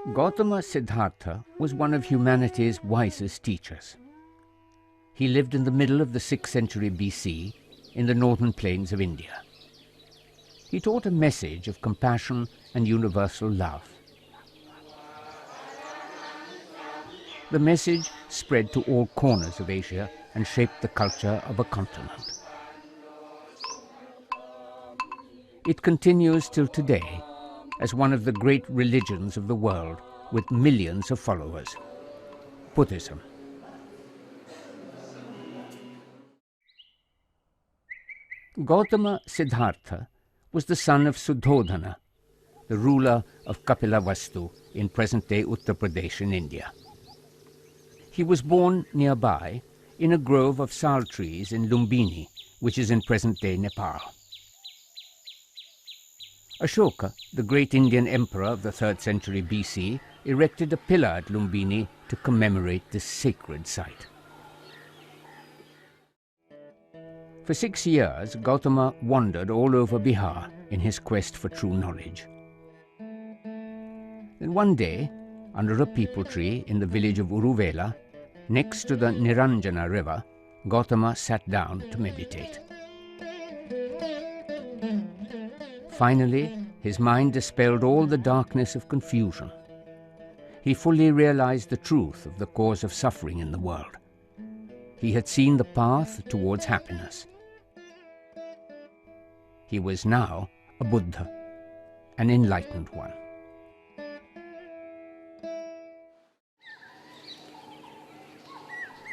Gautama Siddhartha was one of humanity's wisest teachers. He lived in the middle of the 6th century BC in the northern plains of India. He taught a message of compassion and universal love. The message spread to all corners of Asia and shaped the culture of a continent. It continues till today as one of the great religions of the world with millions of followers, Buddhism. Gautama Siddhartha was the son of Suddhodana, the ruler of Kapilavastu in present-day Uttar Pradesh in India. He was born nearby in a grove of sal trees in Lumbini, which is in present-day Nepal. Ashoka, the great Indian emperor of the 3rd century BC, erected a pillar at Lumbini to commemorate this sacred site. For 6 years, Gautama wandered all over Bihar in his quest for true knowledge. Then one day, under a peepal tree in the village of Uruvela, next to the Niranjana river, Gautama sat down to meditate. Finally, his mind dispelled all the darkness of confusion. He fully realized the truth of the cause of suffering in the world. He had seen the path towards happiness. He was now a Buddha, an enlightened one.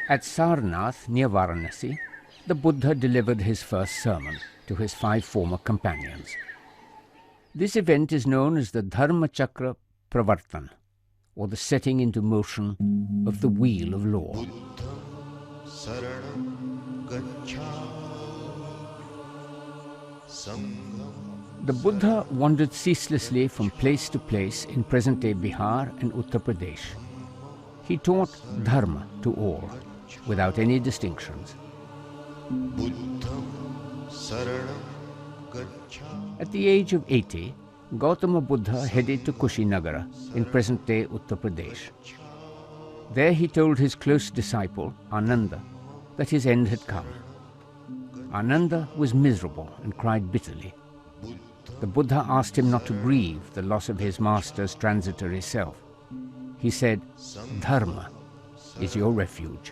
At Sarnath, near Varanasi, the Buddha delivered his first sermon to his 5 former companions. This event is known as the Dharma Chakra Pravartan, or the setting into motion of the wheel of law. The Buddha wandered ceaselessly from place to place in present-day Bihar and Uttar Pradesh. He taught Dharma to all, without any distinctions. At the age of 80, Gautama Buddha headed to Kushinagara in present-day Uttar Pradesh. There he told his close disciple, Ananda, that his end had come. Ananda was miserable and cried bitterly. The Buddha asked him not to grieve the loss of his master's transitory self. He said, "Dharma is your refuge."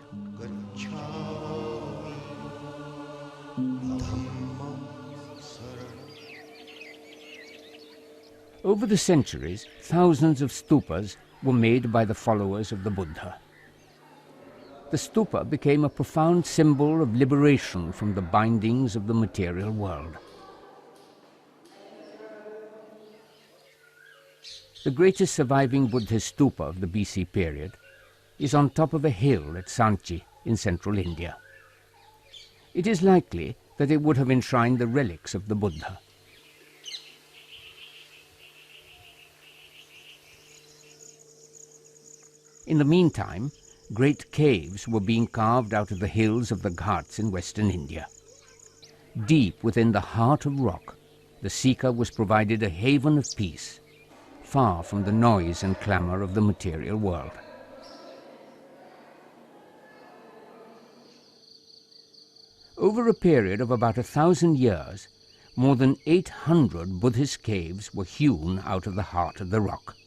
Over the centuries, thousands of stupas were made by the followers of the Buddha. The stupa became a profound symbol of liberation from the bindings of the material world. The greatest surviving Buddhist stupa of the BC period is on top of a hill at Sanchi in central India. It is likely that it would have enshrined the relics of the Buddha. In the meantime, great caves were being carved out of the hills of the Ghats in western India. Deep within the heart of rock, the seeker was provided a haven of peace, far from the noise and clamor of the material world. Over a period of about 1,000 years, more than 800 Buddhist caves were hewn out of the heart of the rock.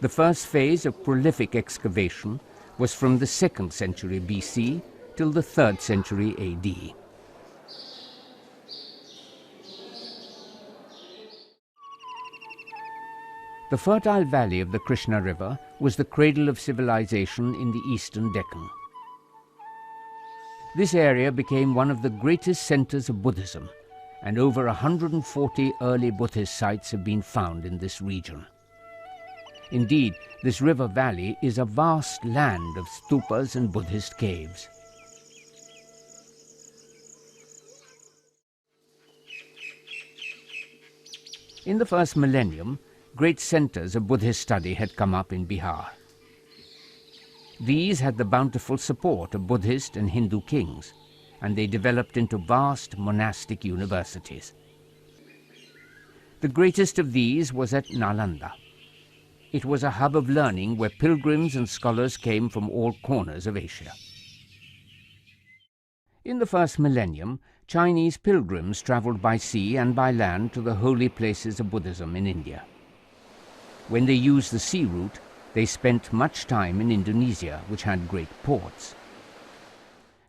The first phase of prolific excavation was from the 2nd century BC till the 3rd century AD. The fertile valley of the Krishna River was the cradle of civilization in the eastern Deccan. This area became one of the greatest centers of Buddhism, and over 140 early Buddhist sites have been found in this region. Indeed, this river valley is a vast land of stupas and Buddhist caves. In the first millennium, great centers of Buddhist study had come up in Bihar. These had the bountiful support of Buddhist and Hindu kings, and they developed into vast monastic universities. The greatest of these was at Nalanda. it was a hub of learning where pilgrims and scholars came from all corners of Asia. In the first millennium, Chinese pilgrims traveled by sea and by land to the holy places of Buddhism in India. When they used the sea route, they spent much time in Indonesia, which had great ports.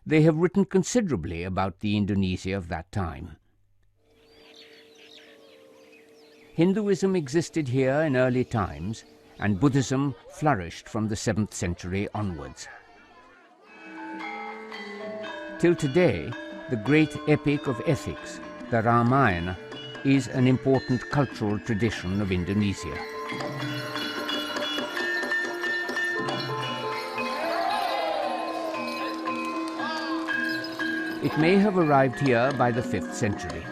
They have written considerably about the Indonesia of that time. Hinduism existed here in early times, and Buddhism flourished from the 7th century onwards. Till today, the great epic of ethics, the Ramayana, is an important cultural tradition of Indonesia. It may have arrived here by the 5th century.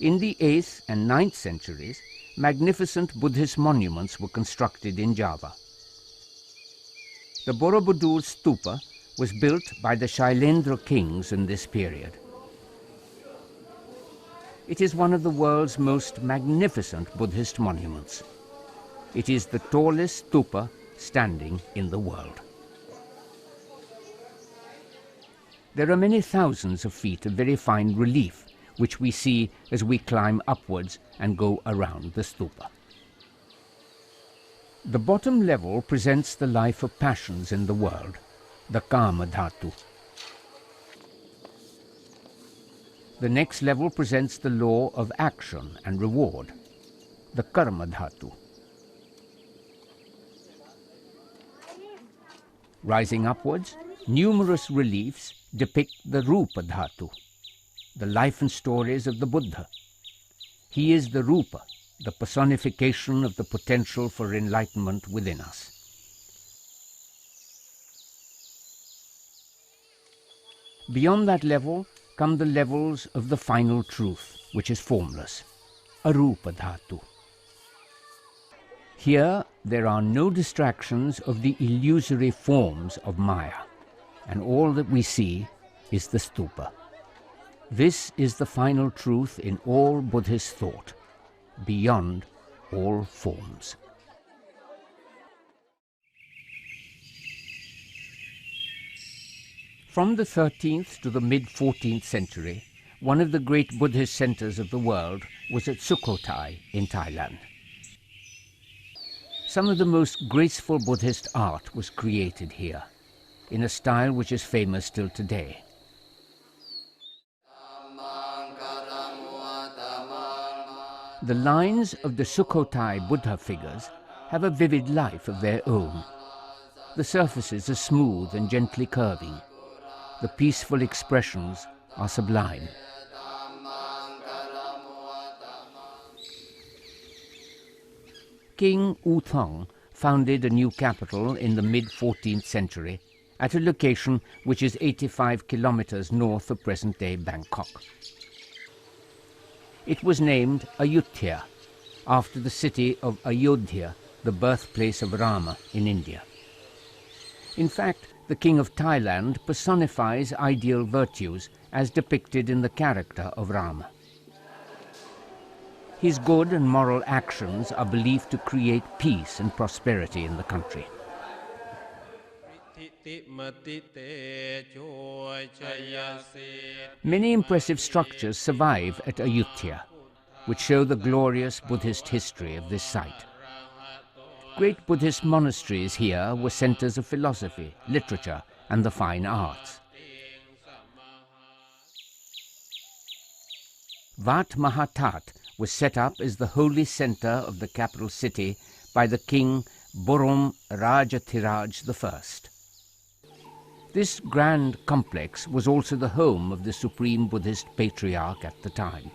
In the 8th and 9th centuries, magnificent Buddhist monuments were constructed in Java. The Borobudur Stupa was built by the Shailendra kings in this period. It is one of the world's most magnificent Buddhist monuments. It is the tallest stupa standing in the world. There are many thousands of feet of very fine relief, which we see as we climb upwards and go around the stupa. The bottom level presents the life of passions in the world, the Kama Dhatu. The next level presents the law of action and reward, the Karma Dhatu. Rising upwards, numerous reliefs depict the Rupa Dhatu, the life and stories of the Buddha. He is the Rupa, the personification of the potential for enlightenment within us. Beyond that level come the levels of the final truth, which is formless, Arupa Dhatu. Here there are no distractions of the illusory forms of Maya, and all that we see is the stupa. This is the final truth in all Buddhist thought, beyond all forms. From the 13th to the mid-14th century, one of the great Buddhist centers of the world was at Sukhothai in Thailand. Some of the most graceful Buddhist art was created here, in a style which is famous till today. The lines of the Sukhothai Buddha figures have a vivid life of their own. The surfaces are smooth and gently curving. The peaceful expressions are sublime. King U Thong founded a new capital in the mid-14th century at a location which is 85 kilometers north of present-day Bangkok. It was named Ayutthaya, after the city of Ayodhya, the birthplace of Rama in India. In fact, the King of Thailand personifies ideal virtues as depicted in the character of Rama. His good and moral actions are believed to create peace and prosperity in the country. Many impressive structures survive at Ayutthaya, which show the glorious Buddhist history of this site. Great Buddhist monasteries here were centers of philosophy, literature, and the fine arts. Wat Mahathat was set up as the holy center of the capital city by the king Borom Rajathiraj I. This grand complex was also the home of the supreme Buddhist patriarch at the time.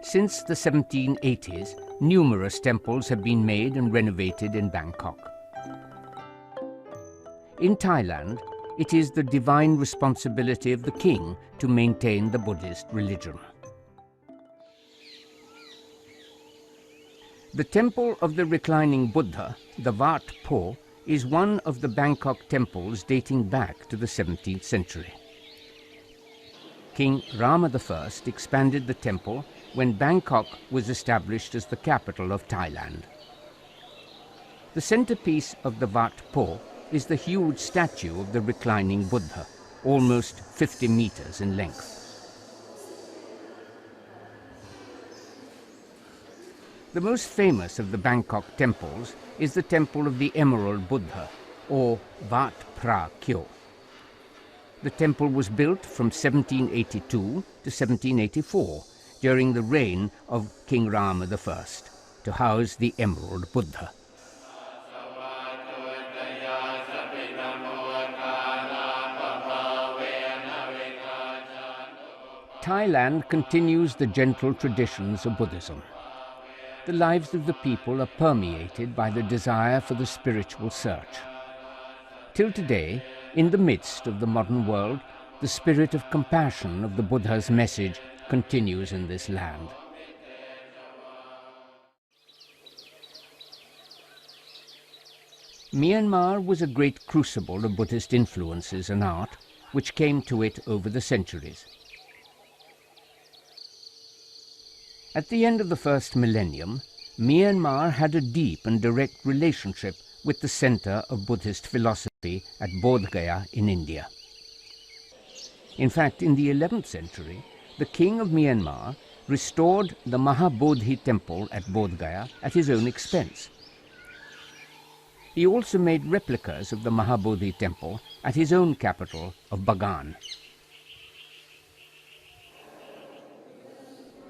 Since the 1780s, numerous temples have been made and renovated in Bangkok. In Thailand, it is the divine responsibility of the king to maintain the Buddhist religion. The temple of the reclining Buddha, the Wat Po, is one of the Bangkok temples dating back to the 17th century. King Rama I expanded the temple when Bangkok was established as the capital of Thailand. The centerpiece of the Wat Po is the huge statue of the reclining Buddha, almost 50 meters in length. The most famous of the Bangkok temples is the Temple of the Emerald Buddha, or Wat Phra Kyo. The temple was built from 1782 to 1784 during the reign of King Rama I to house the Emerald Buddha. Thailand continues the gentle traditions of Buddhism. The lives of the people are permeated by the desire for the spiritual search. Till today, in the midst of the modern world, the spirit of compassion of the Buddha's message continues in this land. Myanmar was a great crucible of Buddhist influences and art, which came to it over the centuries. At the end of the first millennium, Myanmar had a deep and direct relationship with the center of Buddhist philosophy at Bodh Gaya in India. In fact, in the 11th century, the king of Myanmar restored the Mahabodhi temple at Bodh Gaya at his own expense. He also made replicas of the Mahabodhi temple at his own capital of Bagan.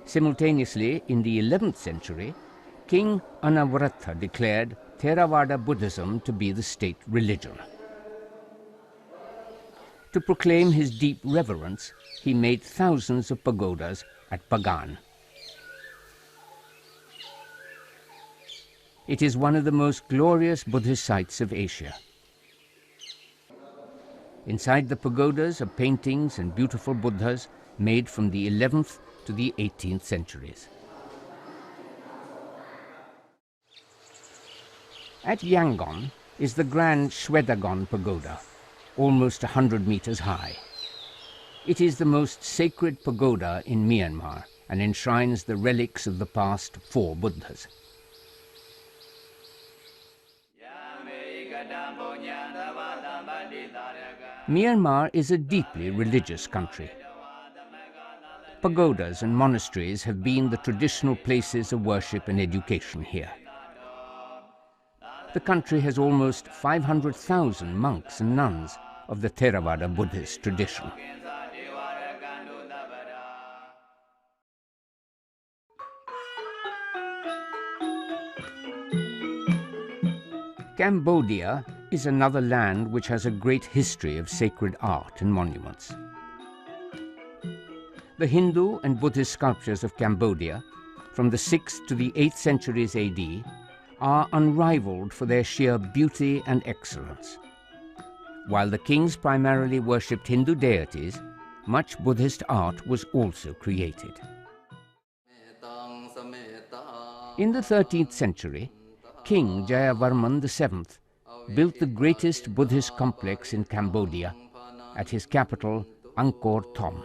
Simultaneously, in the 11th century, King Anavratha declared Theravada Buddhism to be the state religion. To proclaim his deep reverence, he made thousands of pagodas at Bagan. It is one of the most glorious Buddhist sites of Asia. Inside the pagodas are paintings and beautiful Buddhas made from the 11th to the 18th centuries. At Yangon is the Grand Shwedagon Pagoda, almost 100 meters high. It is the most sacred pagoda in Myanmar and enshrines the relics of the past 4 Buddhas. Myanmar is a deeply religious country. Pagodas and monasteries have been the traditional places of worship and education here. The country has almost 500,000 monks and nuns of the Theravada Buddhist tradition. Cambodia is another land which has a great history of sacred art and monuments. The Hindu and Buddhist sculptures of Cambodia, from the 6th to the 8th centuries AD, are unrivaled for their sheer beauty and excellence. While the kings primarily worshipped Hindu deities, much Buddhist art was also created. In the 13th century, King Jayavarman VII built the greatest Buddhist complex in Cambodia at his capital, Angkor Thom.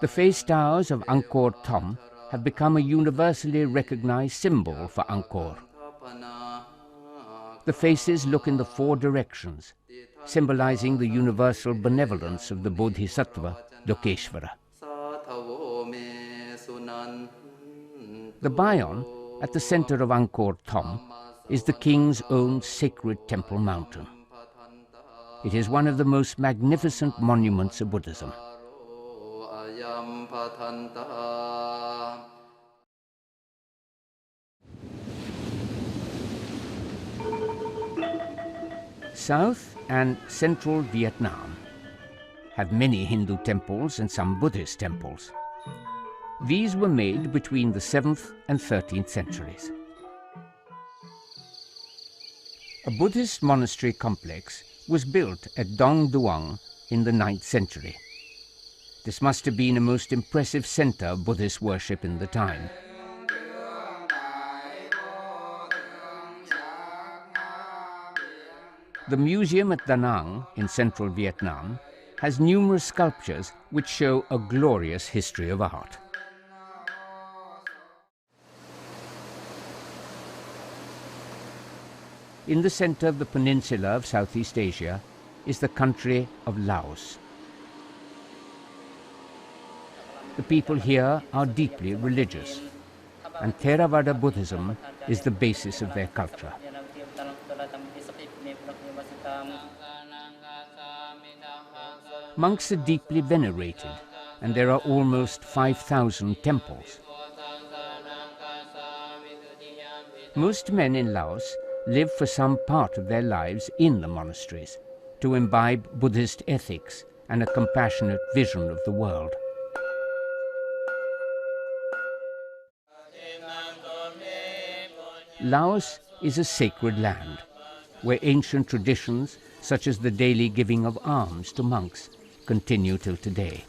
The face towers of Angkor Thom have become a universally recognized symbol for Angkor. The faces look in the 4 directions, symbolizing the universal benevolence of the Bodhisattva, Lokeshvara. The Bayon, at the center of Angkor Thom, is the king's own sacred temple mountain. It is one of the most magnificent monuments of Buddhism. South and central Vietnam have many Hindu temples and some Buddhist temples. These were made between the 7th and 13th centuries. A Buddhist monastery complex was built at Dong Duong in the 9th century. This must have been a most impressive center of Buddhist worship in the time. The museum at Da Nang in central Vietnam has numerous sculptures which show a glorious history of art. In the center of the peninsula of Southeast Asia is the country of Laos. The people here are deeply religious, and Theravada Buddhism is the basis of their culture. Monks are deeply venerated, and there are almost 5,000 temples. Most men in Laos live for some part of their lives in the monasteries to imbibe Buddhist ethics and a compassionate vision of the world. Laos is a sacred land where ancient traditions such as the daily giving of alms to monks continue till today.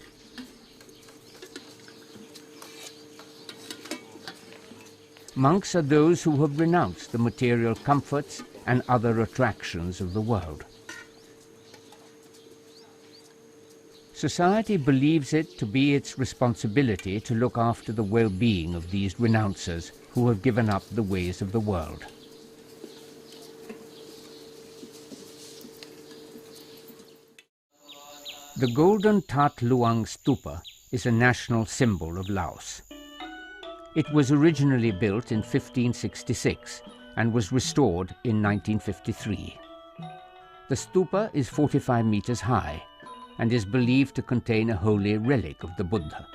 Monks are those who have renounced the material comforts and other attractions of the world. Society believes it to be its responsibility to look after the well-being of these renouncers who have given up the ways of the world. The golden That Luang Stupa is a national symbol of Laos. It was originally built in 1566 and was restored in 1953. The stupa is 45 meters high and is believed to contain a holy relic of the Buddha.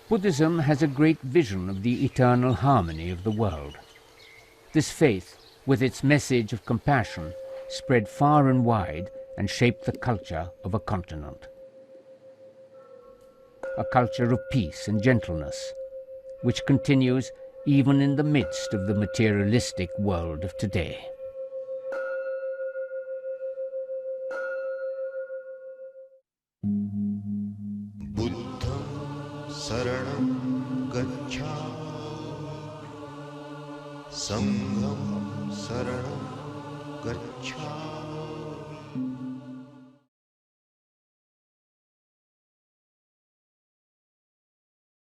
Buddhism has a great vision of the eternal harmony of the world. This faith, with its message of compassion, spread far and wide and shaped the culture of a continent. A culture of peace and gentleness, which continues even in the midst of the materialistic world of today. Buddham saranam gacchami, sangham saranam gacchami.